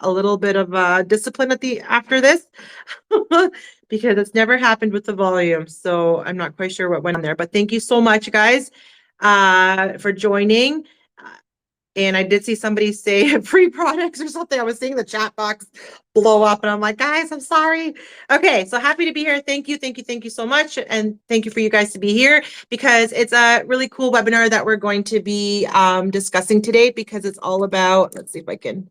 a little bit of discipline after this because it's never happened with the volume. So I'm not quite sure what went on there, but thank you so much, guys, for joining. And I did see somebody say free products or something. I was seeing the chat box blow up and I'm like, guys, I'm sorry. Okay, so happy to be here. Thank you, thank you, thank you so much. And thank you for you guys to be here because it's a really cool webinar that we're going to be discussing today because it's all about, let's see if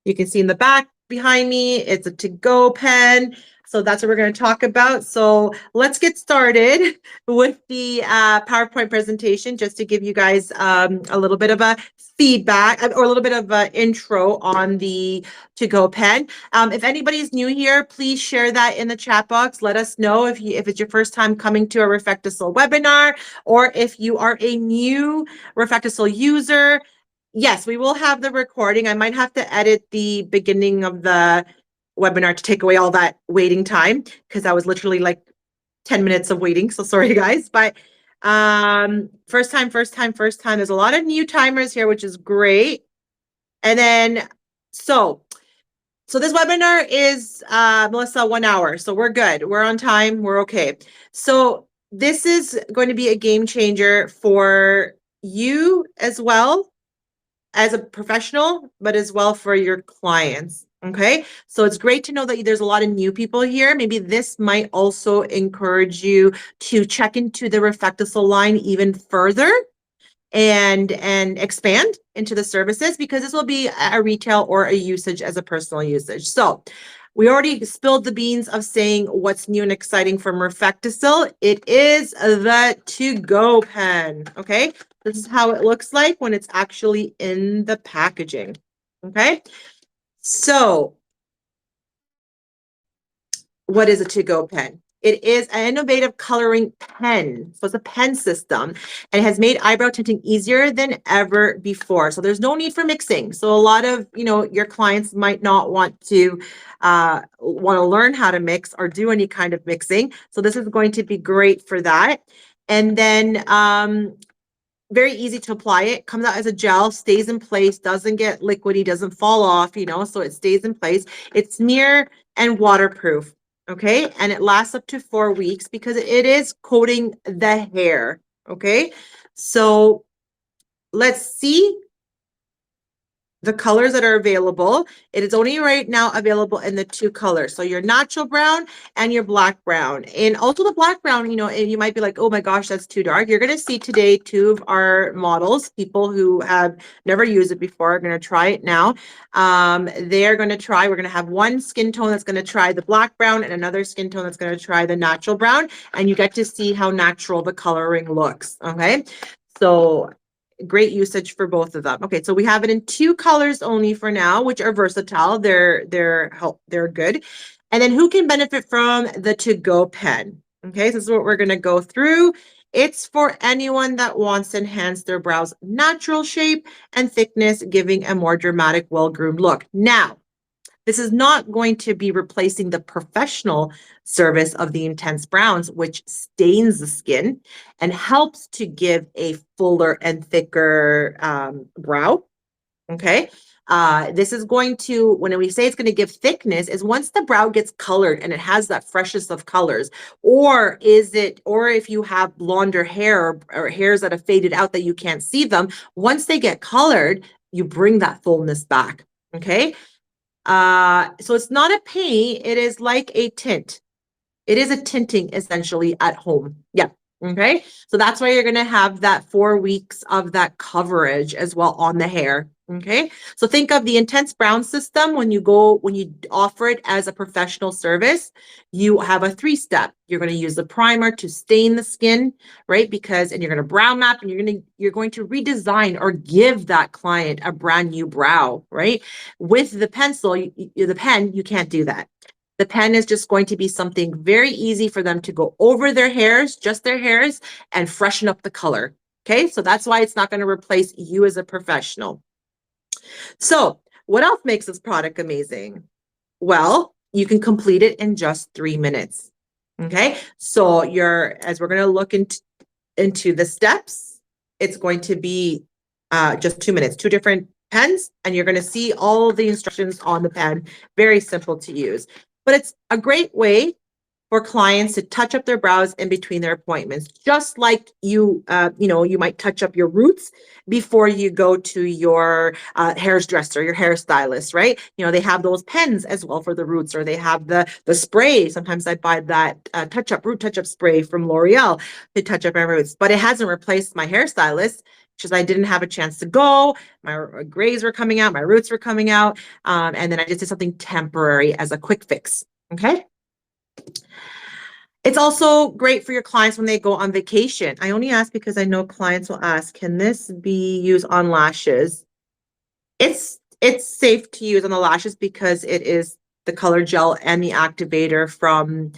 you can see in the back behind me, it's a to-go pen. So that's what we're going to talk about. So let's get started with the PowerPoint presentation just to give you guys a little bit of a feedback or a little bit of an intro on the to-go pen. If anybody's new here, please share that in the chat box. Let us know if it's your first time coming to a RefectoCil webinar or if you are a new RefectoCil user. Yes, we will have the recording. I might have to edit the beginning of the webinar to take away all that waiting time because I was literally like 10 minutes of waiting. So sorry, guys. But first time. There's a lot of new timers here, which is great. And then, so this webinar is, Melissa, 1 hour. So we're good. We're on time. We're okay. So this is going to be a game changer for you as well as a professional, but as well for your clients. Okay, so it's great to know that there's a lot of new people here. Maybe this might also encourage you to check into the RefectoCil line even further and expand into the services because this will be a retail or a usage as a personal usage. So we already spilled the beans of saying what's new and exciting from RefectoCil. It is the to-go pen. Okay, this is how it looks like when it's actually in the packaging. Okay. So what is a to-go pen? It is an innovative coloring pen. So it's a pen system and it has made eyebrow tinting easier than ever before. So there's no need for mixing. So a lot of, your clients might not want to learn how to mix or do any kind of mixing. So this is going to be great for that. And then very easy to apply. It comes out as a gel, stays in place, doesn't get liquidy, doesn't fall off, so it stays in place. It's smear and waterproof, okay? And it lasts up to 4 weeks because it is coating the hair, okay? So let's see the colors that are available. It is only right now available in the 2 colors. So your natural brown and your black brown. And also the black brown, and you might be like, oh my gosh, that's too dark. You're going to see today 2 of our models, people who have never used it before are going to try it now. They're going to try, we're going to have one skin tone that's going to try the black brown and another skin tone that's going to try the natural brown. And you get to see how natural the coloring looks. Okay. So great usage for both of them. Okay, so we have it in 2 colors only for now, which are versatile. They're good. And then who can benefit from the to-go pen? Okay, so this is what we're going to go through. It's for anyone that wants to enhance their brows' natural shape and thickness, giving a more dramatic, well-groomed look. Now, this is not going to be replacing the professional service of the intense browns, which stains the skin and helps to give a fuller and thicker brow. Okay. This is going to, when we say it's going to give thickness, is once the brow gets colored and it has that freshest of colors, or if you have blonder hair or hairs that have faded out that you can't see them, once they get colored, you bring that fullness back. Okay. So it's not a paint, it is like a tint. It is a tinting essentially at home. Yeah. Okay. So that's why you're going to have that 4 weeks of that coverage as well on the hair. Okay. So think of the intense brown system when you offer it as a professional service, you have a 3-step. You're going to use the primer to stain the skin, right? And you're going to brow map and you're going to redesign or give that client a brand new brow, right? With the pencil, the pen, you can't do that. The pen is just going to be something very easy for them to go over their hairs, just their hairs, and freshen up the color. Okay, so that's why it's not going to replace you as a professional. So what else makes this product amazing? Well, you can complete it in just 3 minutes. Okay, so as we're going to look into the steps, it's going to be just 2 minutes, 2 different pens, and you're going to see all the instructions on the pen. Very simple to use, but it's a great way for clients to touch up their brows in between their appointments, just like you might touch up your roots before you go to your hairdresser, your hairstylist, right? They have those pens as well for the roots, or they have the spray. Sometimes I buy that root touch up spray from L'Oreal to touch up my roots, but it hasn't replaced my hairstylist because I didn't have a chance to go. My grays were coming out, my roots were coming out, and then I just did something temporary as a quick fix. Okay. It's also great for your clients when they go on vacation. I only ask because I know clients will ask, can this be used on lashes? It's safe to use on the lashes because it is the color gel and the activator from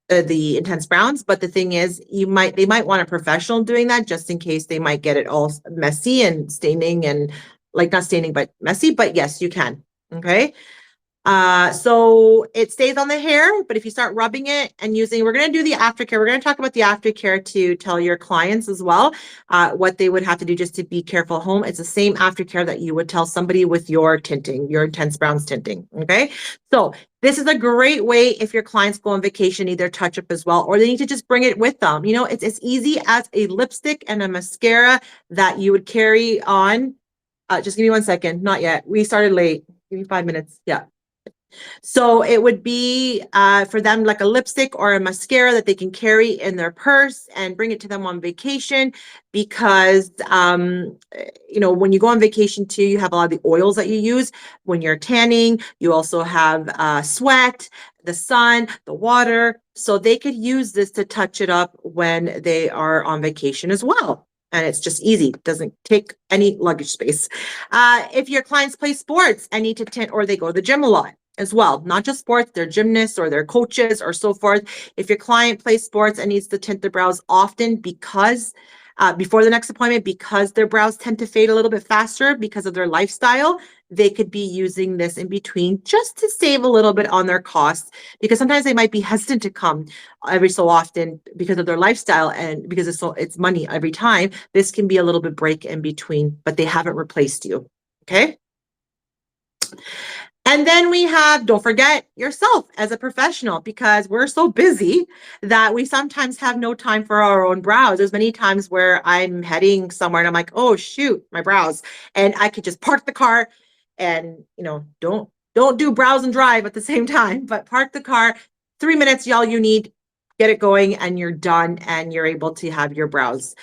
the intense browns. But the thing is, they might want a professional doing that just in case they might get it all messy and staining and not staining, but messy. But yes, you can. Okay. So it stays on the hair, but if you start rubbing it and we're going to do the aftercare. We're going to talk about the aftercare to tell your clients as well, what they would have to do just to be careful at home. It's the same aftercare that you would tell somebody with your tinting, your intense browns tinting. Okay. So this is a great way if your clients go on vacation, need their touch up as well, or they need to just bring it with them. It's as easy as a lipstick and a mascara that you would carry on. Just give me 1 second. Not yet. We started late. Give me 5 minutes. Yeah. So it would be for them like a lipstick or a mascara that they can carry in their purse and bring it to them on vacation because, when you go on vacation too, you have a lot of the oils that you use when you're tanning. You also have sweat, the sun, the water. So they could use this to touch it up when they are on vacation as well. And it's just easy. It doesn't take any luggage space. If your clients play sports and need to tint, or they go to the gym a lot as well, not just sports, they're gymnasts or they're coaches or so forth. If your client plays sports and needs to tint their brows often because before the next appointment, because their brows tend to fade a little bit faster because of their lifestyle, they could be using this in between just to save a little bit on their costs, because sometimes they might be hesitant to come every so often because of their lifestyle and because it's money every time. This can be a little bit break in between, but they haven't replaced you. Okay. And then we have, don't forget yourself as a professional, because we're so busy that we sometimes have no time for our own brows. There's many times where I'm heading somewhere and I'm like, oh shoot, my brows. And I could just park the car and, don't do brows and drive at the same time, but park the car, 3 minutes, y'all, you need, get it going, and you're done, and you're able to have your brows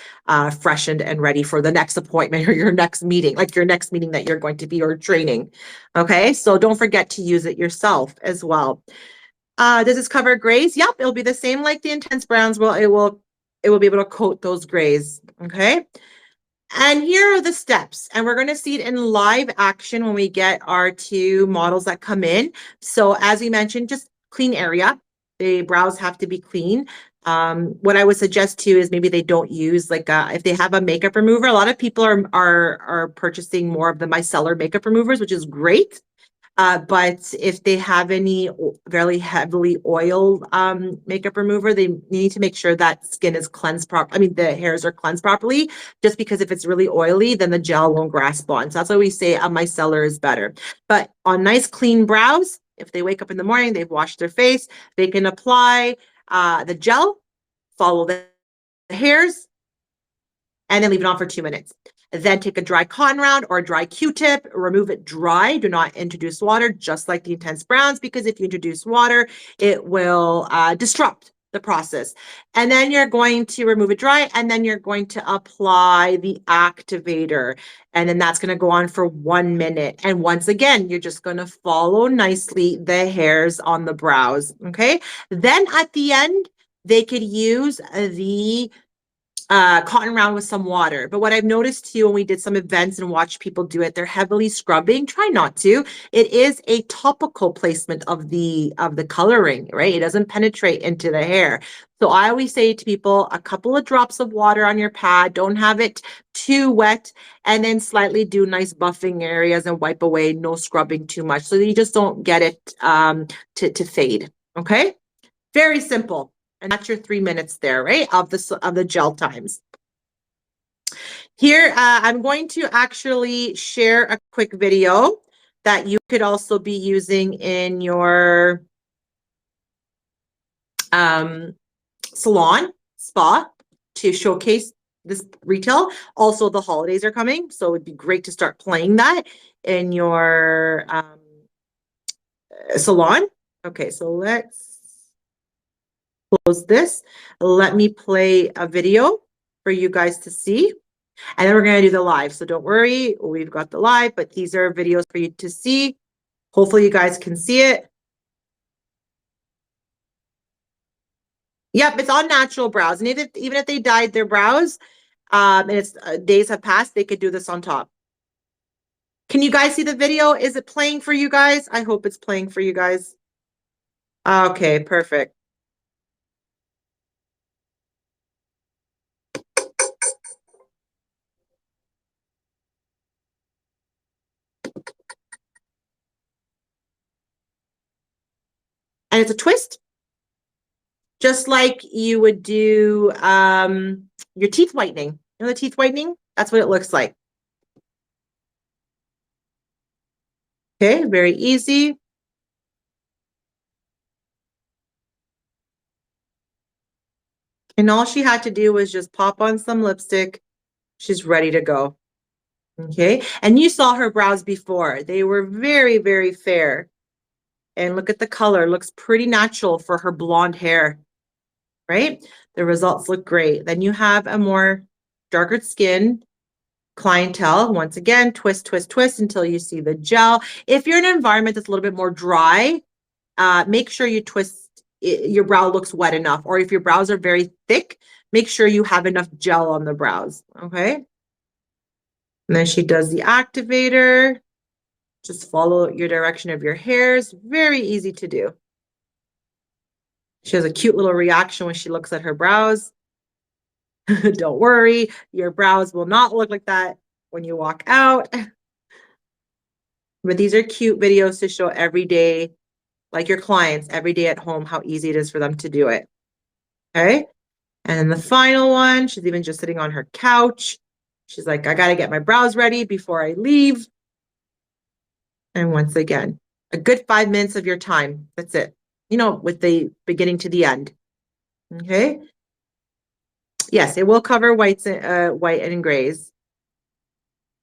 freshened and ready for the next appointment or your next meeting, like your next meeting that you're going to be, or training. Okay, so don't forget to use it yourself as well. Does this cover grays? Yep, it'll be the same like the intense browns. Well, it will be able to coat those grays. Okay. And here are the steps, and we're going to see it in live action when we get our 2 models that come in. So as we mentioned, just clean area. The brows have to be clean. What I would suggest too is maybe they don't use if they have a makeup remover. A lot of people are purchasing more of the micellar makeup removers, which is great. But if they have any very heavily oiled makeup remover, they need to make sure that skin is cleansed the hairs are cleansed properly, just because if it's really oily, then the gel won't grasp on. So that's why we say a micellar is better. But on nice clean brows, if they wake up in the morning, they've washed their face, they can apply the gel, follow the hairs, and then leave it on for 2 minutes. Then take a dry cotton round or a dry Q-tip, remove it dry. Do not introduce water, just like the intense browns, because if you introduce water, it will disrupt the process. And then you're going to remove it dry, and then you're going to apply the activator. And then that's going to go on for 1 minute. And once again, you're just going to follow nicely the hairs on the brows. Okay. Then at the end, they could use the cotton round with some water. But what I've noticed too, when we did some events and watched people do it, they're heavily scrubbing. Try not to. It is a topical placement of the coloring, right? It doesn't penetrate into the hair. So I always say to people, a couple of drops of water on your pad, don't have it too wet, and then slightly do nice buffing areas and wipe away, no scrubbing too much, so that you just don't get it to fade. Okay. Very simple. And that's your 3 minutes there, right? Of the gel times. Here, I'm going to actually share a quick video that you could also be using in your salon, spa, to showcase this retail. Also, the holidays are coming, so it'd be great to start playing that in your salon. Okay, so let's close this. Let me play a video for you guys to see. And then we're going to do the live. So don't worry, we've got the live, but these are videos for you to see. Hopefully you guys can see it. Yep, it's on natural brows. And even if they dyed their brows, and it's days have passed, they could do this on top. Can you guys see the video? Is it playing for you guys? I hope it's playing for you guys. Okay, perfect. And it's a twist, just like you would do your teeth whitening. You know the teeth whitening? That's what it looks like. Okay, very easy. And all she had to do was just pop on some lipstick. She's ready to go. Okay, and you saw her brows before. They were very, very fair. And look at the color. Looks pretty natural for her blonde hair, right? The results look great. Then you have a more darker skin clientele. Once again, twist, twist, twist until you see the gel. If you're in an environment that's a little bit more dry, make sure you twist, your brow looks wet enough. Or if your brows are very thick, make sure you have enough gel on the brows, okay? And then she does the activator. Just follow your direction of your hairs. Very easy to do. She has a cute little reaction when she looks at her brows. Don't worry, your brows will not look like that when you walk out. But these are cute videos to show every day, like your clients, every day at home, how easy it is for them to do it. Okay. And then the final one, she's even just sitting on her couch. She's like, I got to get my brows ready before I leave. And once again, a good 5 minutes of your time. That's it. You know, with the beginning to the end. Okay. Yes, it will cover white and grays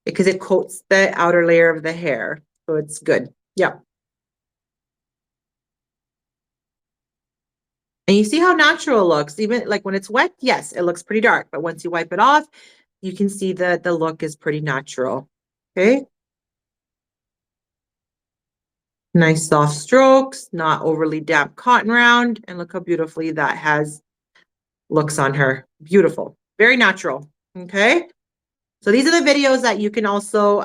because it coats the outer layer of the hair. So it's good. Yeah. And you see how natural it looks. Even like when it's wet, yes, it looks pretty dark. But once you wipe it off, you can see that the look is pretty natural. Okay. Nice soft strokes, not overly damp cotton round. And look how beautifully that has looks on her. Beautiful. Very natural. Okay. So these are the videos that you can also,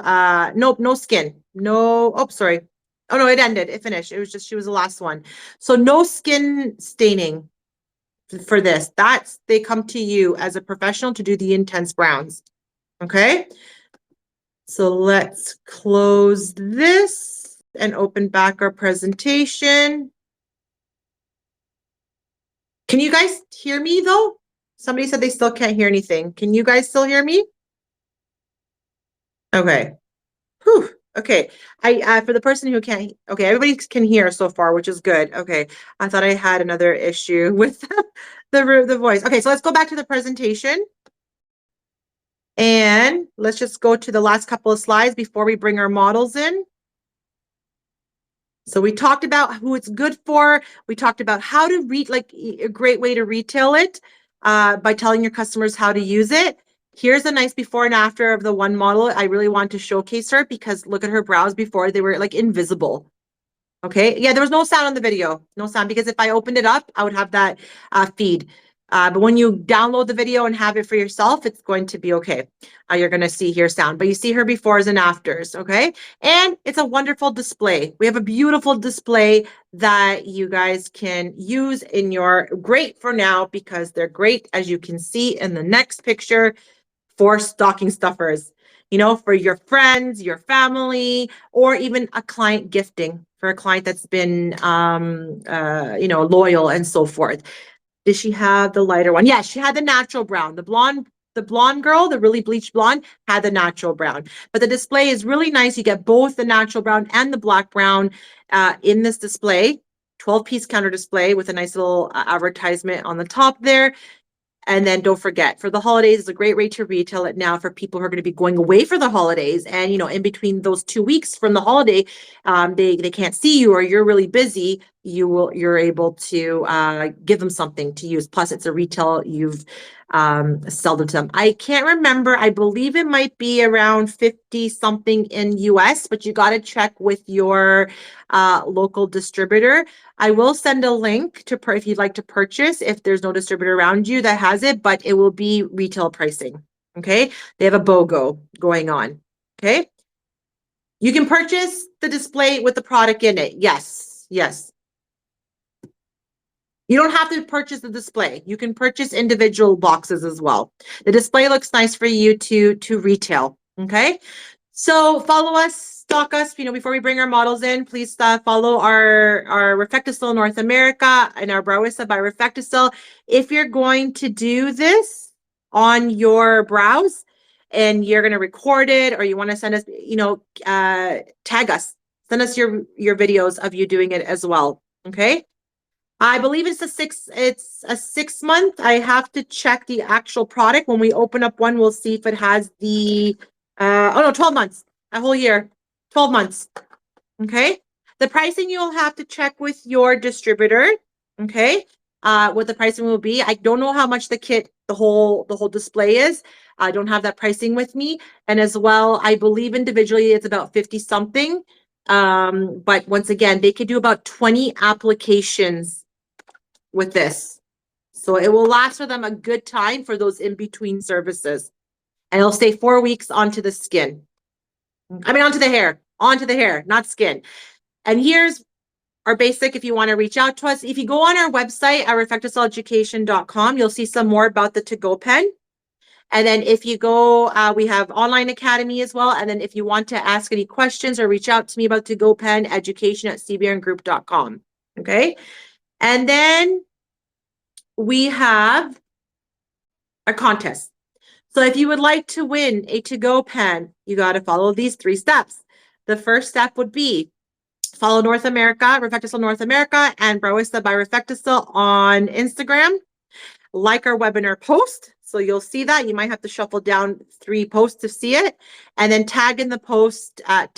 nope, no skin. No, oh, sorry. Oh no, it ended. It finished. It was just, she was the last one. So no skin staining for this. That's, they come to you as a professional to do the intense browns. Okay. So let's close this and open back our presentation. Can you guys hear me though? Somebody said they still can't hear anything. Can you guys still hear me? Okay. Whew. Okay. I for the person who can't, okay, everybody can hear so far, which is good. Okay. I thought I had another issue with the voice. Okay, so let's go back to the presentation. And let's just go to the last couple of slides before we bring our models in. So we talked about who it's good for. We talked about how to read, like a great way to retail it by telling your customers how to use it. Here's a nice before and after of the one model. I really want to showcase her because look at her brows before, they were like invisible. Okay. Yeah, there was no sound on the video. No sound because if I opened it up, I would have that feed. But when you download the video and have it for yourself, it's going to be okay. You're going to see here sound, but you see her befores and afters. Okay. And it's a wonderful display. We have a beautiful display that you guys can use in your, great for now because they're great, as you can see in the next picture, for stocking stuffers, you know, for your friends, your family, or even a client gifting for a client that's been, you know, loyal and so forth. Did she have the lighter one? Yeah, she had the natural brown. The the blonde girl, the really bleached blonde, had the natural brown. But the display is really nice. You get both the natural brown and the black brown in this display. 12-piece counter display with a nice little advertisement on the top there. And then don't forget, for the holidays, it's a great rate to retail it now for people who are going to be going away for the holidays. And, in between those 2 weeks from the holiday, they can't see you or you're really busy. You're able to give them something to use. Plus, it's a retail you've sold it to them. I can't remember. I believe it might be around 50 something in US, but you got to check with your local distributor. I will send a link to if you'd like to purchase, if there's no distributor around you that has it, but it will be retail pricing. Okay. They have a BOGO going on. Okay. You can purchase the display with the product in it. Yes. Yes. You don't have to purchase the display. You can purchase individual boxes as well. The display looks nice for you to retail. Okay. So follow us, stalk us, before we bring our models in, please follow our RefectoCil North America and our Browissa by RefectoCil. If you're going to do this on your browse and you're going to record it or you want to send us, tag us, send us your videos of you doing it as well. Okay. I believe it's a 6 month. I have to check the actual product. When we open up one, we'll see if it has the 12 months, a whole year, 12 months. Okay. The pricing you'll have to check with your distributor. Okay. What the pricing will be. I don't know how much the kit, the whole display is. I don't have that pricing with me. And as well, I believe individually it's about 50 something. But once again, they could do about 20 applications with this. So it will last for them a good time for those in-between services. And it'll stay 4 weeks onto the skin. Onto the hair, not skin. And here's our basic if you want to reach out to us. If you go on our website at RefectoCileEducation.com, you'll see some more about the to-go pen. And then if you go, we have online academy as well. And then if you want to ask any questions or reach out to me about to-go pen, education@cbrngroup.com. Okay. And then we have a contest. So if you would like to win a to-go pen, you got to follow these 3 steps. The first step would be follow North America, RefectoCil North America, and Browissa by RefectoCil on Instagram. Like our webinar post. So you'll see that. You might have to shuffle down 3 posts to see it. And then tag in the post and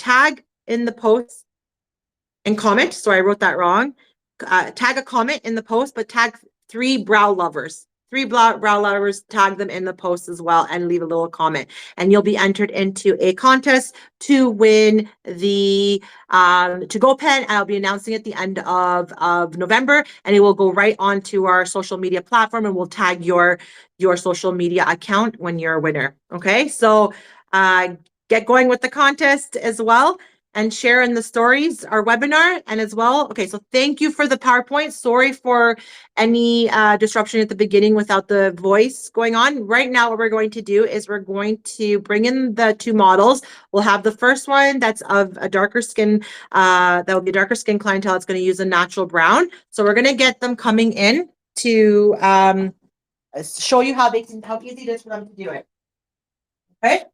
comment. So I wrote that wrong. Tag a comment in the post, but tag 3 brow lovers. 3 brow lovers, tag them in the post as well and leave a little comment. And you'll be entered into a contest to win the to-go pen. I'll be announcing at the end of November, and it will go right onto our social media platform, and we'll tag your social media account when you're a winner. Okay, so get going with the contest as well. And share in the stories, our webinar, and as well. Okay, so thank you for the PowerPoint. Sorry for any disruption at the beginning without the voice going on. Right now, what we're going to do is we're going to bring in the 2 models. We'll have the first one that's of a darker skin, that will be a darker skin clientele. It's going to use a natural brown. So we're going to get them coming in to show you how easy it is for them to do it. Okay,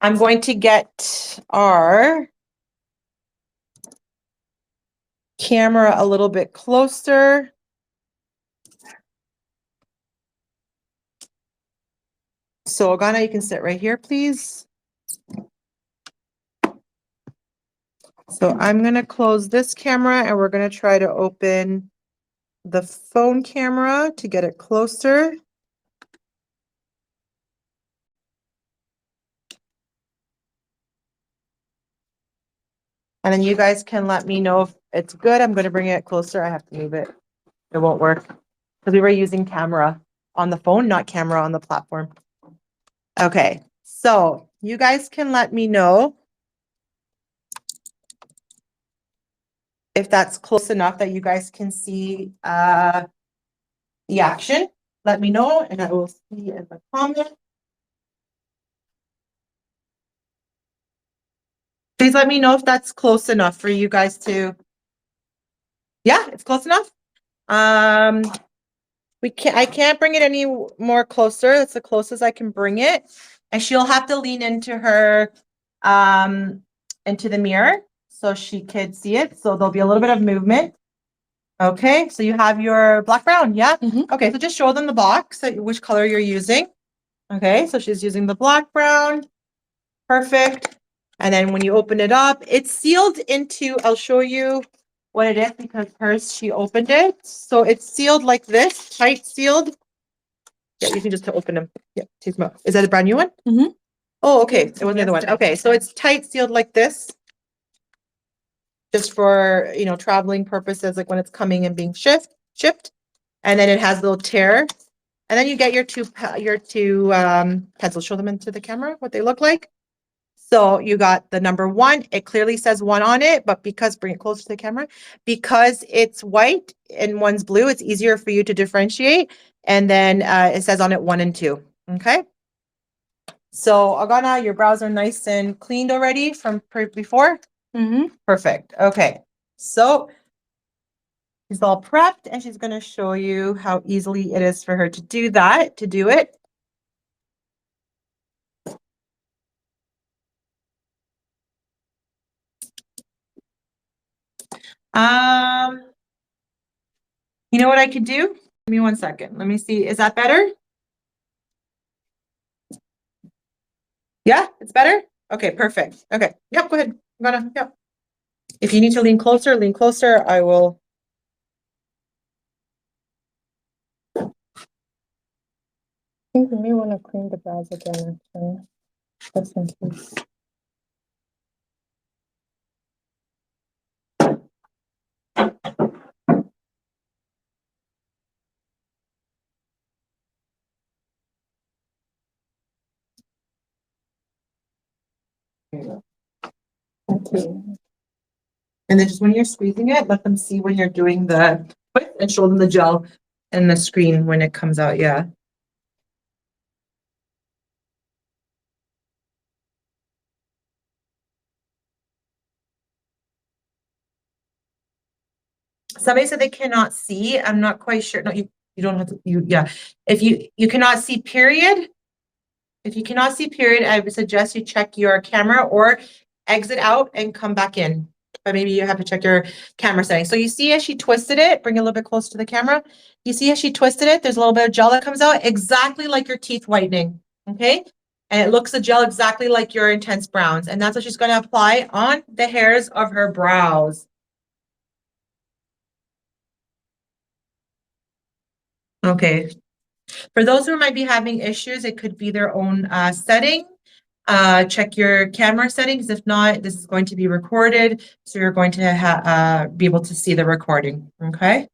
I'm going to get our camera a little bit closer. So Agana, you can sit right here, please. So I'm going to close this camera and we're going to try to open the phone camera to get it closer. And then you guys can let me know if it's good. I'm going to bring it closer. I have to move it. It won't work because we were using camera on the phone, not camera on the platform. Okay, so you guys can let me know if that's close enough that you guys can see the action. Let me know and I will see in the comment. Please let me know if that's close enough for you guys to. Yeah, it's close enough. I can't bring it any more closer. That's the closest I can bring it. And she'll have to lean into her, into the mirror so she could see it. So there'll be a little bit of movement. Okay, so you have your black brown, yeah? Okay, so just show them the box, which color you're using. Okay, so she's using the black brown. Perfect. And then when you open it up, it's sealed into, I'll show you what it is because hers, she opened it. So it's sealed like this, tight sealed. Yeah, you can just open them. Yeah, take them out. Is that a brand new one? Oh, okay. It wasn't the other one. Okay, so it's tight sealed like this. Just for, you know, traveling purposes, like when it's coming and being shipped. And then it has a little tear. And then you get your two pencils. Show them into the camera what they look like. So you got the number 1. It clearly says 1 on it, but bring it closer to the camera, because it's white and one's blue, it's easier for you to differentiate. And then it says on it 1 and 2. Okay. So Agana, your brows are nice and cleaned already from before. Perfect. Okay. So she's all prepped and she's going to show you how easily it is for her to do it. You know what I could do? Give me 1 second. Let me see. Is that better? Yeah, it's better? Okay, perfect. Okay. Yep, go ahead. Yep. If you need to lean closer, I will. I think we may want to clean the brows again, actually. Just in case. Okay. And then just when you're squeezing it, let them see when you're doing the twist and show them the gel and the screen when it comes out. Yeah. Somebody said they cannot see. I'm not quite sure. No, you don't have to, yeah. If you cannot see period, I would suggest you check your camera or exit out and come back in. But maybe you have to check your camera settings. So you see as she twisted it, bring it a little bit closer to the camera. You see as she twisted it, there's a little bit of gel that comes out exactly like your teeth whitening. Okay. And it looks the gel exactly like your intense browns. And that's what she's going to apply on the hairs of her brows. Okay. For those who might be having issues, it could be their own setting. Check your camera settings. If not, this is going to be recorded. So you're going to be able to see the recording. Okay.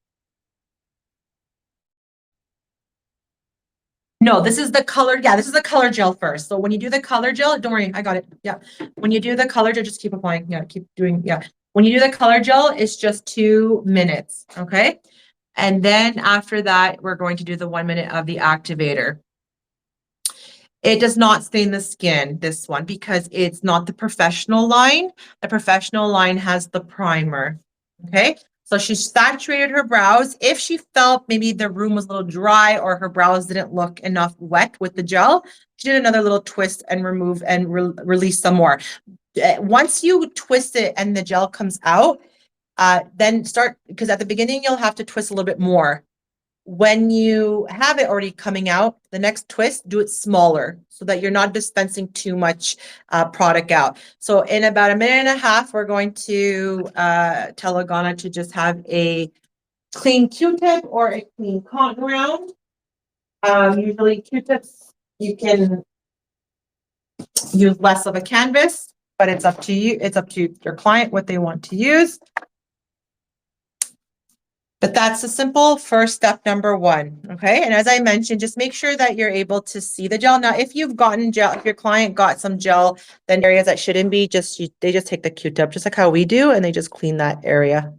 No, this is the color. Yeah, this is the color gel first. So when you do the color gel, don't worry, I got it. Yeah. When you do the color gel, just keep applying. Yeah, keep doing. Yeah. When you do the color gel, it's just 2 minutes. Okay. And then after that, we're going to do the 1 minute of the activator. It does not stain the skin, this one, because it's not the professional line. The professional line has the primer. Okay. So she saturated her brows. If she felt maybe the room was a little dry or her brows didn't look enough wet with the gel, she did another little twist and remove and release some more. Once you twist it and the gel comes out, then start, because at the beginning you'll have to twist a little bit more. When you have it already coming out, the next twist, do it smaller so that you're not dispensing too much product out. So in about 1.5 minutes, we're going to tell Agana to just have a clean Q-tip or a clean cotton round. Usually Q-tips, you can use less of a canvas, but it's up to you. It's up to your client what they want to use. But that's the simple first step, number 1. Okay. And as I mentioned, just make sure that you're able to see the gel. Now, if you've gotten gel, if your client got some gel, then areas that shouldn't be, they just take the Q-tip, just like how we do, and they just clean that area.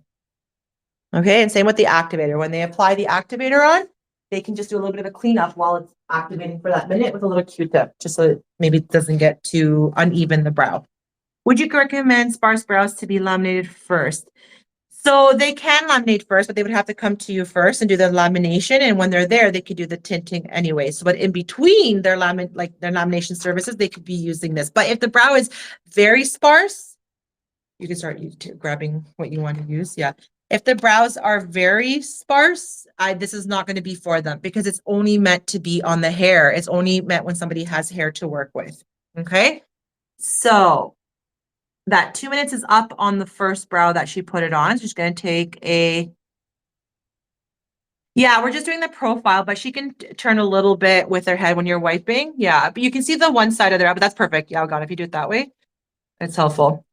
Okay. And same with the activator. When they apply the activator on, they can just do a little bit of a cleanup while it's activating for that minute with a little Q-tip, just so it maybe it doesn't get too uneven the brow. Would you recommend sparse brows to be laminated first? So they can laminate first, but they would have to come to you first and do the lamination. And when they're there, they could do the tinting anyway. So, but in between their their lamination services, they could be using this. But if the brow is very sparse, you can start grabbing what you want to use. Yeah. If the brows are very sparse, this is not going to be for them because it's only meant to be on the hair. It's only meant when somebody has hair to work with. Okay. So that 2 minutes is up on the first brow that she put it on. So she's going to take yeah, we're just doing the profile, but she can turn a little bit with her head when you're wiping. Yeah, but you can see the one side of the brow, but that's perfect. Yeah, oh God, if you do it that way, it's helpful.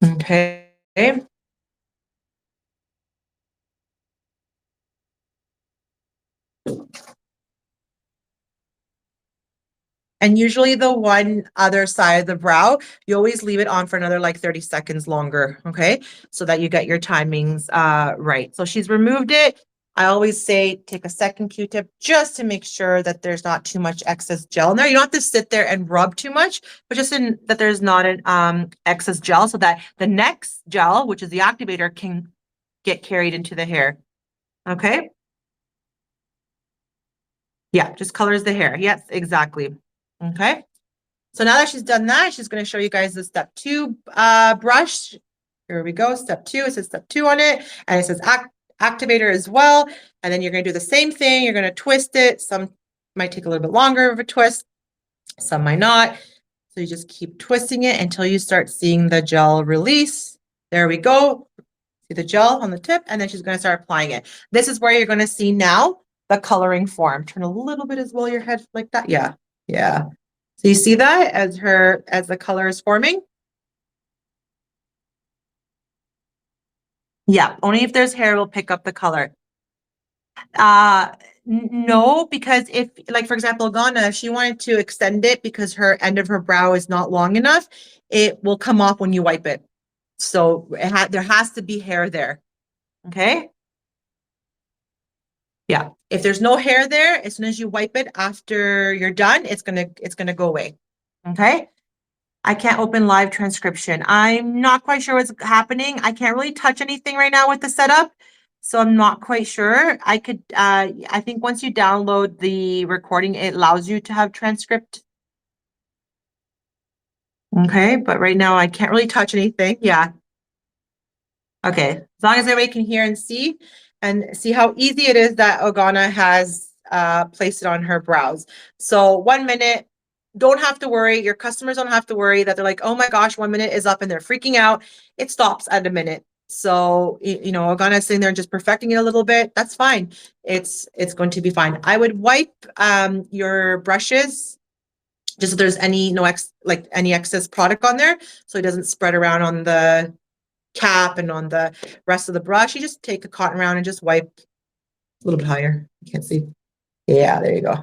Okay. And usually the one other side of the brow, you always leave it on for another like 30 seconds longer, okay? So that you get your timings right. So she's removed it. I always say take a second Q-tip just to make sure that there's not too much excess gel in there. You don't have to sit there and rub too much, but just in that there's not an excess gel so that the next gel, which is the activator, can get carried into the hair, okay? Yeah, just colors the hair. Yes, exactly. Okay. So now that she's done that, she's going to show you guys the step 2 brush. Here we go. Step 2. It says step 2 on it. And it says activator as well. And then you're going to do the same thing. You're going to twist it. Some might take a little bit longer of a twist. Some might not. So you just keep twisting it until you start seeing the gel release. There we go. See the gel on the tip. And then she's going to start applying it. This is where you're going to see now the coloring form. Turn a little bit as well your head like that. Yeah. Yeah. So you see that as the color is forming? Yeah, only if there's hair will pick up the color. No, because if, like, for example, Ghana, if she wanted to extend it because her end of her brow is not long enough, it will come off when you wipe it. So there has to be hair there. Okay? Yeah. If there's no hair there, as soon as you wipe it after you're done, it's gonna go away. Okay? I can't open live transcription. I'm not quite sure what's happening. I can't really touch anything right now with the setup. So I'm not quite sure. I could, I think once you download the recording, it allows you to have transcript. Okay, but right now I can't really touch anything. Yeah. Okay, as long as everybody can hear and see how easy it is that Ogana has placed it on her brows. So 1 minute, don't have to worry. Your customers don't have to worry that they're like, oh my gosh, 1 minute is up and they're freaking out. It stops at a minute. So, you know, Ogana is sitting there and just perfecting it a little bit. That's fine. It's going to be fine. I would wipe your brushes just so there's any any excess product on there so it doesn't spread around on the cap and on the rest of the brush. You just take a cotton round and just wipe a little bit higher. You can't see. Yeah, there you go.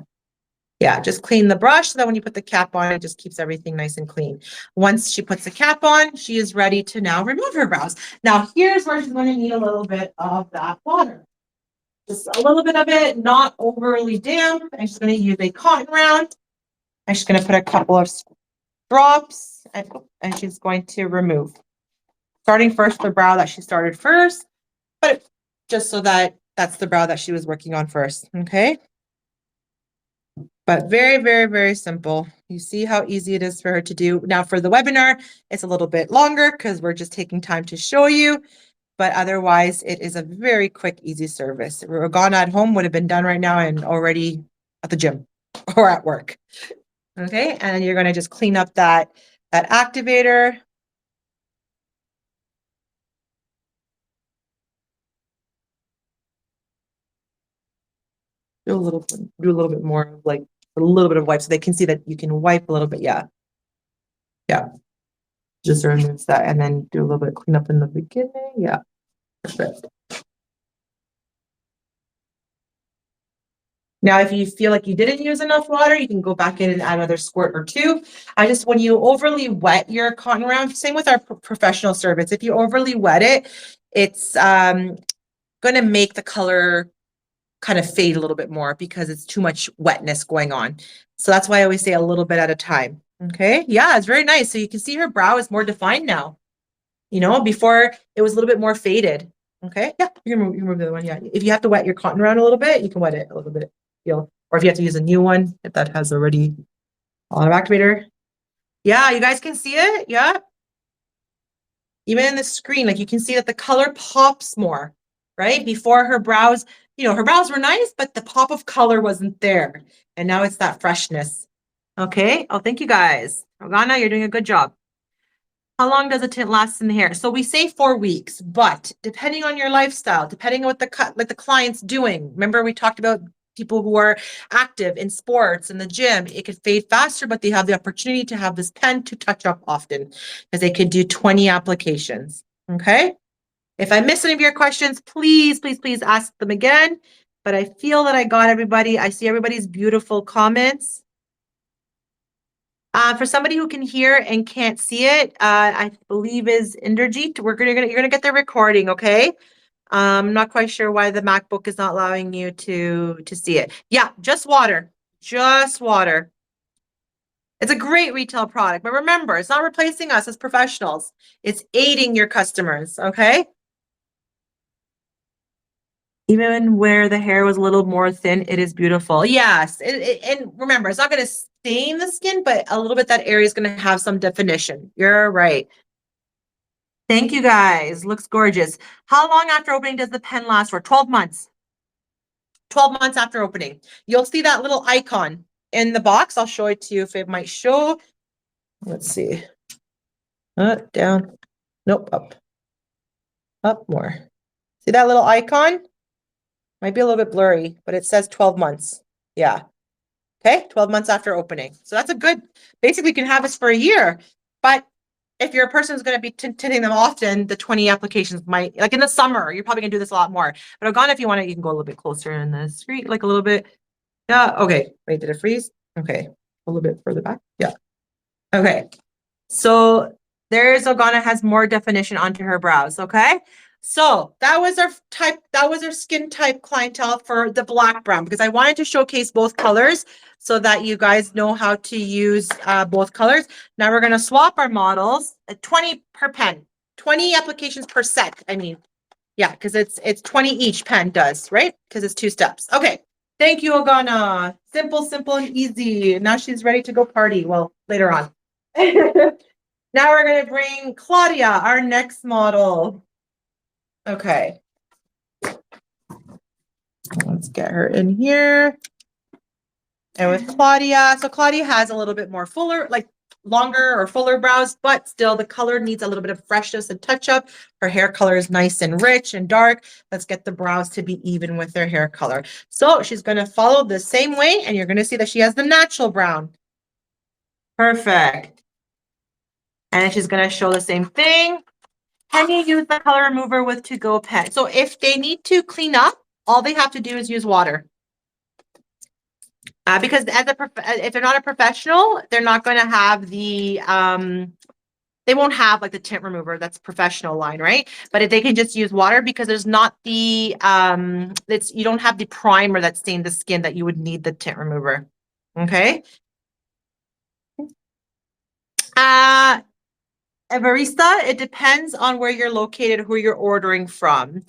Yeah, just clean the brush so that when you put the cap on, it just keeps everything nice and clean. Once she puts the cap on, she is ready to now remove her brows. Now, here's where she's going to need a little bit of that water. Just a little bit of it, not overly damp. And she's going to use a cotton round. And she's going to put a couple of drops and she's going to remove. Starting first the brow that she started first, but just so that that's the brow that she was working on first, okay? But very, very, very simple. You see how easy it is for her to do. Now for the webinar, it's a little bit longer because we're just taking time to show you, but otherwise it is a very quick, easy service. Regana at home would have been done right now and already at the gym or at work, okay? And you're gonna just clean up that activator. Do a little bit more of like a little bit of wipe so they can see that you can wipe a little bit. Yeah. Yeah. Just removes that and then do a little bit of cleanup in the beginning. Yeah. Perfect. Now, if you feel like you didn't use enough water, you can go back in and add another squirt or two. When you overly wet your cotton round, same with our professional service, if you overly wet it, it's going to make the color kind of fade a little bit more because it's too much wetness going on. So that's why I always say a little bit at a time. Okay. Yeah, it's very nice. So you can see her brow is more defined now. You know, before it was a little bit more faded. Okay. Yeah, you can remove the other one. Yeah. If you have to wet your cotton around a little bit, you can wet it a little bit. Or if you have to use a new one, if that has already auto activator. Yeah, you guys can see it. Yeah. Even in the screen, like you can see that the color pops more, right? Before her brows, you know, her brows were nice, but the pop of color wasn't there. And now it's that freshness. Okay. Oh, thank you guys. Ogana, you're doing a good job. How long does a tint last in the hair? So we say 4 weeks, but depending on your lifestyle, depending on what the client's doing. Remember, we talked about people who are active in sports in the gym. It could fade faster, but they have the opportunity to have this pen to touch up often because they could do 20 applications. Okay. If I miss any of your questions, please, please, please ask them again. But I feel that I got everybody. I see everybody's beautiful comments. For somebody who can hear and can't see it, I believe is Inderjeet. You're gonna get the recording, okay? I'm not quite sure why the MacBook is not allowing you to see it. Yeah, just water. Just water. It's a great retail product, but remember, it's not replacing us as professionals. It's aiding your customers, okay? Even where the hair was a little more thin, it is beautiful. Yes, and remember, it's not going to stain the skin, but a little bit that area is going to have some definition. You're right. Thank you, guys. Looks gorgeous. How long after opening does the pen last for? 12 months. 12 months after opening. You'll see that little icon in the box. I'll show it to you if it might show. Let's see. Down. Nope, up. Up more. See that little icon? Might be a little bit blurry, but it says 12 months. Yeah. Okay, 12 months after opening. So that's a good, basically you can have this for a year. But if you're a person who's going to be tinting them often, the 20 applications might, like in the summer, you're probably going to do this a lot more. But Ogana, if you want it, you can go a little bit closer in the screen, like a little bit. Yeah, okay. Wait, did it freeze? Okay, a little bit further back. Yeah. Okay. So there's Ogana has more definition onto her brows, okay? So that was our skin type clientele for the black brown, because I wanted to showcase both colors so that you guys know how to use both colors. Now we're going to swap our models at 20 per pen, 20 applications per set. I mean, yeah, because it's 20 each pen does, right? Because it's 2 steps. Okay. Thank you, Ogana. Simple, simple, and easy. Now she's ready to go party. Well, later on. Now we're going to bring Claudia, our next model. Okay. Let's get her in here. And with Claudia, so Claudia has a little bit more fuller, like longer or fuller brows, but still the color needs a little bit of freshness and touch up. Her hair color is nice and rich and dark. Let's get the brows to be even with her hair color. So she's going to follow the same way, and you're going to see that she has the natural brown. Perfect. And she's going to show the same thing. Can you use the color remover with to-go pen? So if they need to clean up, all they have to do is use water. Because if they're not a professional, they're not going to have the, they won't have like the tint remover that's professional line, right? But if they can just use water, because there's not the, you don't have the primer that stained the skin that you would need the tint remover. Okay. A barista, it depends on where you're located, who you're ordering from.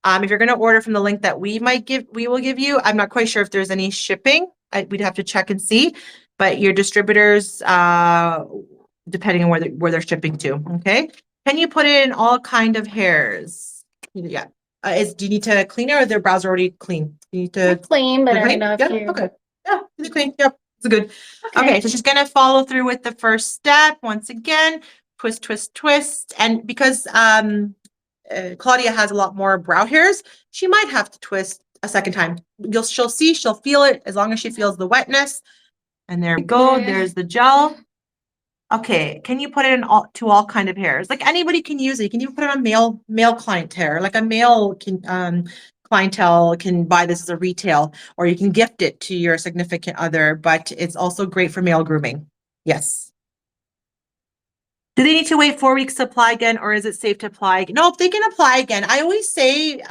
If you're going to order from the link that we will give you, I'm not quite sure if there's any shipping. We'd have to check and see, but your distributors, depending on where they're shipping to. Okay. Can you put it in all kind of hairs? Yeah. Do you need to clean it, or their brows are already clean? You need to clean, but I don't know if you. Okay. Yeah, it's clean. Yep. It's good. Okay. So she's going to follow through with the first step once again. Twist, twist, twist. And because Claudia has a lot more brow hairs, she might have to twist a second time. She'll feel it as long as she feels the wetness. And there we go. There's the gel. Okay, can you put it in all kind of hairs? Like anybody can use it. You can even put it on male client hair. Like a male clientele can buy this as a retail, or you can gift it to your significant other, but it's also great for male grooming. Yes. Do they need to wait 4 weeks to apply again, or is it safe to apply? No, they can apply again. I always say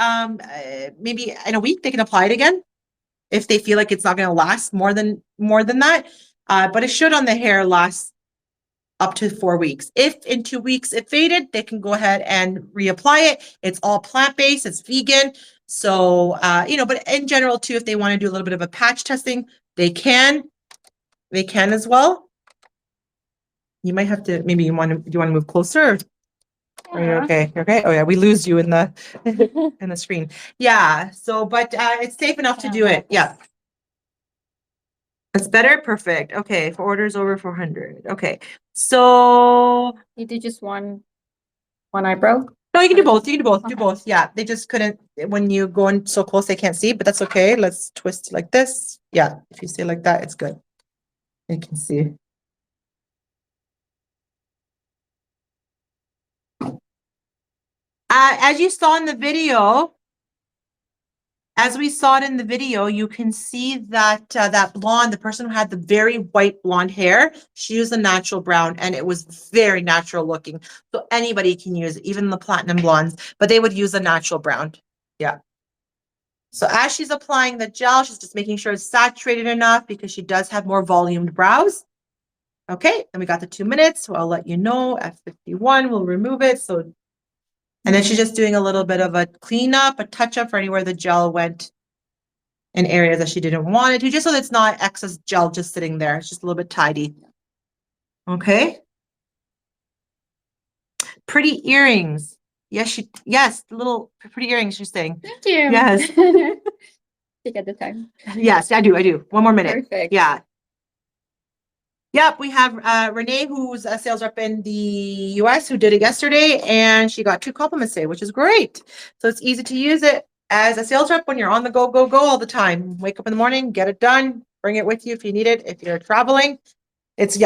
maybe in a week they can apply it again if they feel like it's not going to last more than that. But it should on the hair last up to 4 weeks. If in 2 weeks it faded, they can go ahead and reapply it. It's all plant-based, it's vegan. So, you know, but in general too, if they want to do a little bit of a patch testing, they can as well. You might have to, maybe do you want to move closer? Are you okay? You're okay? Oh yeah, we lose you in the in the screen. Yeah. So, but it's safe enough to do it. Yeah. It's better? Perfect. Okay. For orders over 400. Okay. So You do just one eyebrow? no, you can do both. You can do both. Do both. Yeah. They just couldn't when you go in so close they can't see, but that's okay. Let's twist like this. Yeah. If you see it like that, it's good. You can see. As you saw in the video, as we saw it in the video, you can see that that blonde, the person who had the very white blonde hair, she used a natural brown and it was very natural looking. So anybody can use it, even the platinum blondes, but they would use a natural brown. Yeah. So as she's applying the gel, she's just making sure it's saturated enough because she does have more volumed brows. Okay, and we got the 2 minutes. So I'll let you know at 51, we'll remove it. So, and then she's just doing a little bit of a cleanup, a touch up for anywhere the gel went in areas that she didn't want it to, just so that it's not excess gel just sitting there. It's just a little bit tidy. Okay. Pretty earrings. Yes, little pretty earrings, she's saying. Thank you. Yes. Take at the time. Yes, I do. One more minute. Perfect. Yeah. Yep, we have Renee, who's a sales rep in the US, who did it yesterday, and she got 2 compliments today, which is great. So it's easy to use it as a sales rep when you're on the go all the time. Wake up in the morning, get it done, bring it with you if you need it. If you're traveling, it's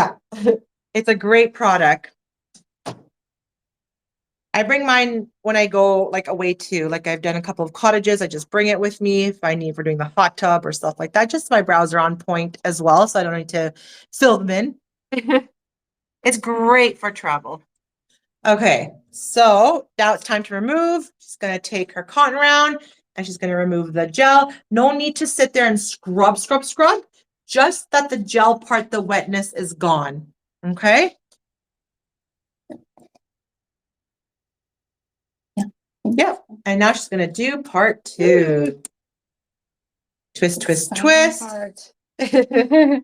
it's a great product. I bring mine when I go like away too. Like I've done a couple of cottages. I just bring it with me if I need for doing the hot tub or stuff like that. Just so my brows are on point as well, so I don't need to fill them in. It's great for travel. Okay, so now it's time to remove. She's going to take her cotton round and she's going to remove the gel. No need to sit there and scrub. Just that the gel part, the wetness is gone. Okay. Yeah. And now she's going to do part 2. Twist, twist, twist. And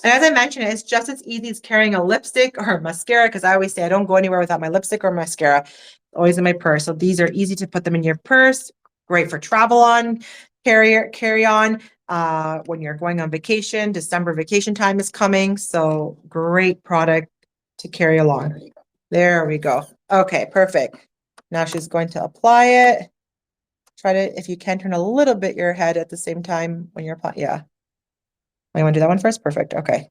as I mentioned, it's just as easy as carrying a lipstick or mascara, because I always say I don't go anywhere without my lipstick or mascara. Always in my purse. So these are easy to put them in your purse. Great for travel on, carry on. When you're going on vacation, December vacation time is coming. So great product to carry along. There we go. Okay, perfect. Now she's going to apply it. Try to, if you can, turn a little bit your head at the same time when you're applying. Yeah. You want to do that one first? Perfect. Okay.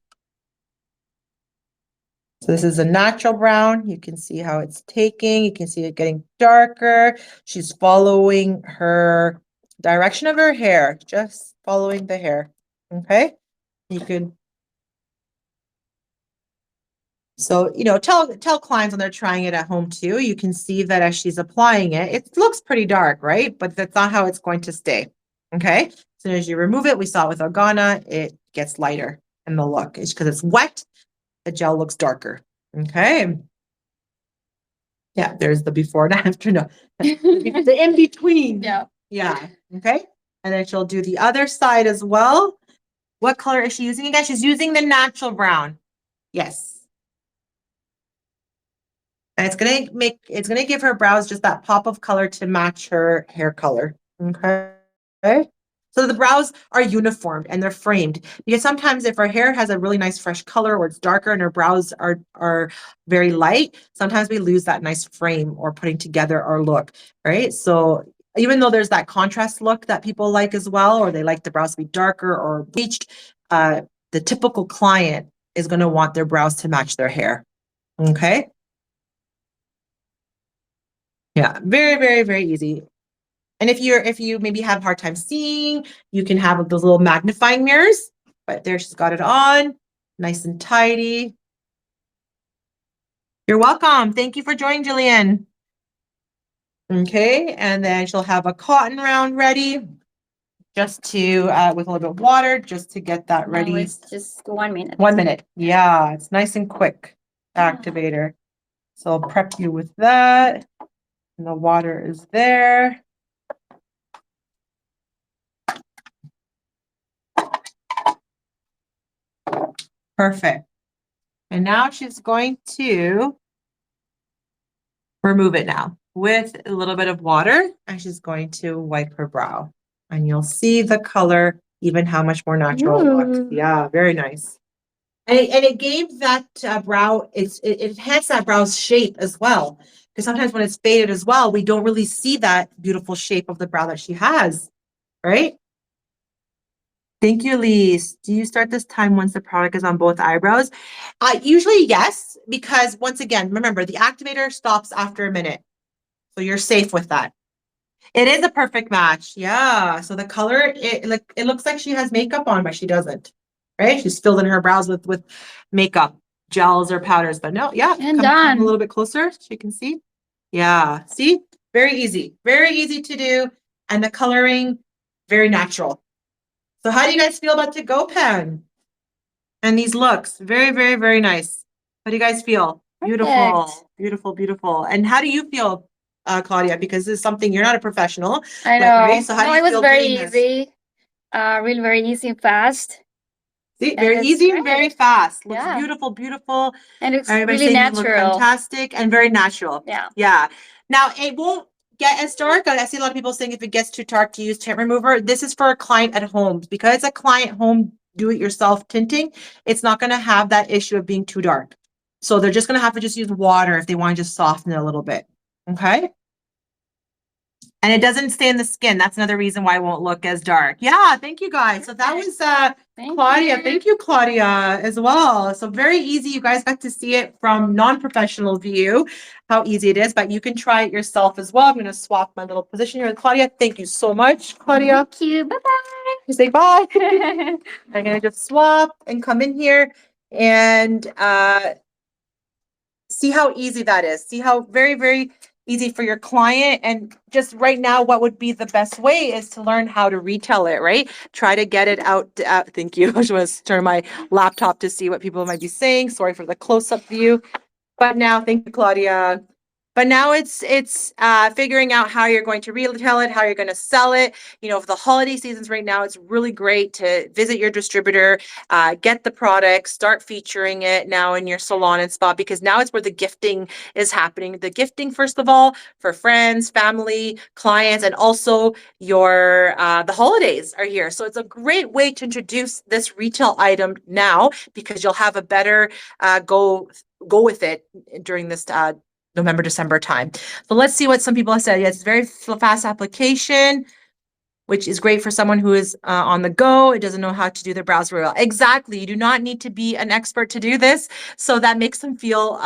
So this is a natural brown. You can see how it's taking. You can see it getting darker. She's following her direction of her hair, just following the hair. Okay. You could. So, you know, tell clients when they're trying it at home too. You can see that as she's applying it, it looks pretty dark, right? But that's not how it's going to stay. Okay. As soon as you remove it, we saw it with Organa, it gets lighter in the look. It's because it's wet. The gel looks darker. Okay. Yeah, there's the before and after. No, the in between. Yeah. Yeah. Okay. And then she'll do the other side as well. What color is she using again? She's using the natural brown. Yes. And it's gonna give her brows just that pop of color to match her hair color. Okay. So the brows are uniformed and they're framed, because sometimes if her hair has a really nice fresh color or it's darker and her brows are very light, sometimes we lose that nice frame or putting together our look, right? So even though there's that contrast look that people like as well, or they like the brows to be darker or bleached, the typical client is going to want their brows to match their hair. Okay. Yeah, very easy. And if you maybe have a hard time seeing, you can have those little magnifying mirrors. But there, she's got it on, nice and tidy. You're welcome. Thank you for joining, Jillian. Okay, and then she'll have a cotton round ready. just to, with a little bit of water, just to get that Now ready. it's just 1 minute. 1 minute. Yeah, it's nice and quick Yeah. activator. So I'll prep you with that. And the water is there. Perfect. And now she's going to remove it now with a little bit of water, and she's going to wipe her brow. And you'll see the color, even how much more natural it looks. Ooh. Yeah, very nice. And it gave that brow, it enhanced that brow's shape as well. Because sometimes when it's faded as well, we don't really see that beautiful shape of the brow that she has, right? Thank you, Lise. Do you start this time once the product is on both eyebrows? Usually, yes, because once again, remember the activator stops after a minute. So you're safe with that. It is a perfect match. Yeah. So the color, it looks like she has makeup on, but she doesn't. Right? She's filled in her brows with makeup, gels or powders. But no, yeah. And Come a done. little bit closer so you can see. Yeah. See? Very easy. Very easy to do. And the coloring, very natural. So how do you guys feel about the Go Pen? And these looks, very, very, very nice. How do you guys feel? Beautiful, Perfect. beautiful, beautiful. And how do you feel, Claudia? Because this is something you're not a professional, I but right? know. So how do No, you it was feel very doing this? easy. Really very easy and fast. See, And very it's easy and very great. fast. Looks Yeah. beautiful, beautiful. And it's Everybody's really saying you look natural. fantastic and very natural. Yeah. Yeah. Now it won't get as dark. I see a lot of people saying if it gets too dark to use tint remover. This is for a client at home because it's a client home do-it-yourself tinting. It's not going to have that issue of being too dark. So they're just going to have to just use water if they want to just soften it a little bit. Okay. And it doesn't stay in the skin. That's another reason why it won't look as dark. Yeah, thank you guys. So that was Claudia. Thank you, Claudia, as well. So very easy. You guys got to see it from non-professional view, how easy it is, but you can try it yourself as well. I'm going to swap my little position here with Claudia. Thank you so much, Claudia. Thank you. Bye-bye. You say bye. I'm going to just swap and come in here and see how easy that is. See how very, very easy for your client. And just right now, what would be the best way is to learn how to retell it, right? Try to get it out. Thank you. I just want to turn my laptop to see what people might be saying. Sorry for the close-up view. But now, thank you, Claudia. But now it's figuring out how you're going to retell it, how you're going to sell it. You know, for the holiday seasons right now, it's really great to visit your distributor, get the product, start featuring it now in your salon and spa, because now it's where the gifting is happening. The gifting, first of all, for friends, family, clients, and also your the holidays are here. So it's a great way to introduce this retail item now because you'll have a better go with it during this November, December time. So let's see what some people have said. Yes, it's very fast application, which is great for someone who is on the go. It doesn't know how to do their brows very well. Exactly. You do not need to be an expert to do this. So that makes them feel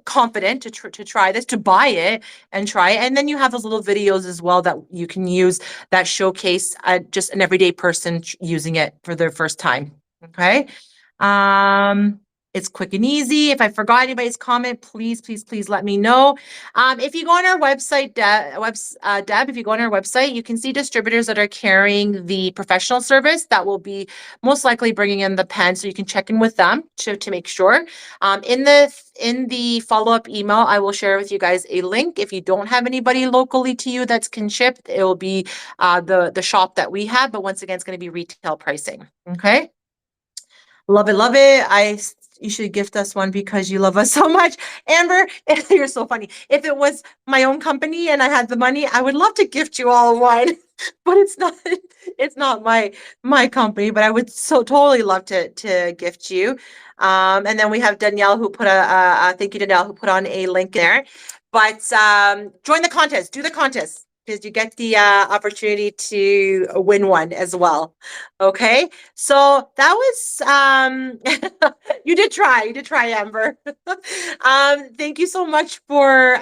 confident to try this, to buy it and try it. And then you have those little videos as well that you can use that showcase just an everyday person using it for their first time. Okay. It's quick and easy. If I forgot anybody's comment, please, please, please let me know. If you go on our website, Deb, if you go on our website, you can see distributors that are carrying the professional service that will be most likely bringing in the pen. So you can check in with them to make sure. In the follow-up email, I will share with you guys a link. If you don't have anybody locally to you that can ship, it will be the shop that we have. But once again, it's going to be retail pricing. Okay. Love it, love it. You should gift us one because you love us so much. Amber, you're so funny. If it was my own company and I had the money, I would love to gift you all one. But it's not my company, but I would so totally love to gift you. And then we have Danielle who put thank you, Danielle, who put on a link there. But join the contest, do the contest, because you get the opportunity to win one as well. Okay, so that was you did try, Amber. Thank you so much for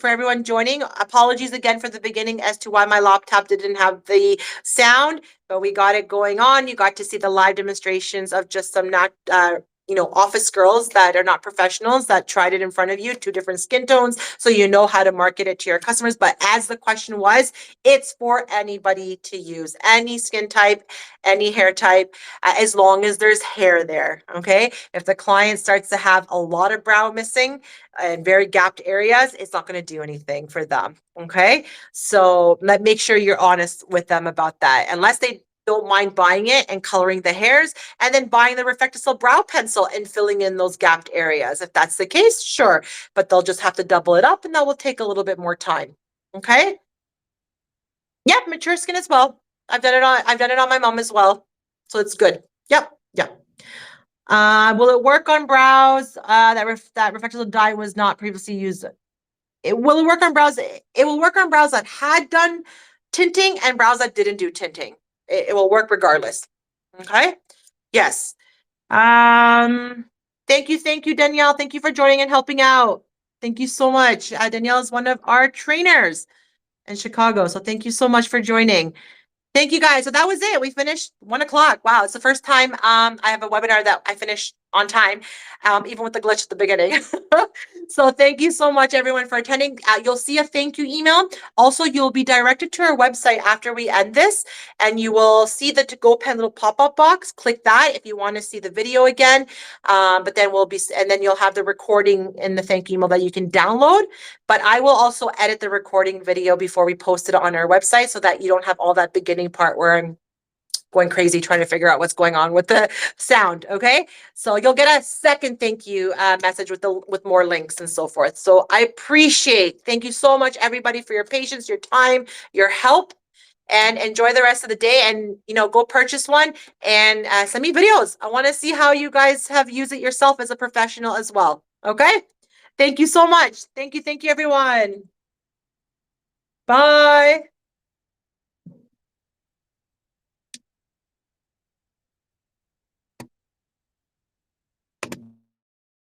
everyone joining. Apologies again for the beginning as to why my laptop didn't have the sound, but we got it going on. You got to see the live demonstrations of just some office girls that are not professionals that tried it in front of you, 2 different skin tones, so you know how to market it to your customers. But as the question was, it's for anybody to use, any skin type, any hair type, as long as there's hair there, okay? If the client starts to have a lot of brow missing and very gapped areas, it's not going to do anything for them, okay? So make sure you're honest with them about that. Unless they don't mind buying it and coloring the hairs, and then buying the RefectoCil brow pencil and filling in those gapped areas. If that's the case, sure, but they'll just have to double it up, and that will take a little bit more time. Okay. Yep, mature skin as well. I've done it on my mom as well, so it's good. Yep. Will it work on brows that RefectoCil dye was not previously used? Will it work on brows? It will work on brows that had done tinting and brows that didn't do tinting. It will work regardless. Okay. Yes. Thank you, Danielle. Thank you for joining and helping out. Thank you so much. Danielle is one of our trainers in Chicago. So thank you so much for joining. Thank you, guys. So that was it. We finished 1 o'clock. Wow, it's the first time I have a webinar that I finished on time, even with the glitch at the beginning. So thank you so much, everyone, for attending. You'll see a thank you email. Also, you'll be directed to our website after we end this, and you will see the to-go pen little pop-up box. Click that if you want to see the video again. But then then you'll have the recording in the thank you email that you can download. But I will also edit the recording video before we post it on our website so that you don't have all that beginning part where I'm going crazy trying to figure out what's going on with the sound. Okay, so you'll get a second thank you message with more links and so forth. So I thank you so much, everybody, for your patience, your time, your help, and enjoy the rest of the day. And go purchase one and send me videos. I want to see how you guys have used it yourself as a professional as well. Okay, thank you so much. Thank you, everyone. Bye.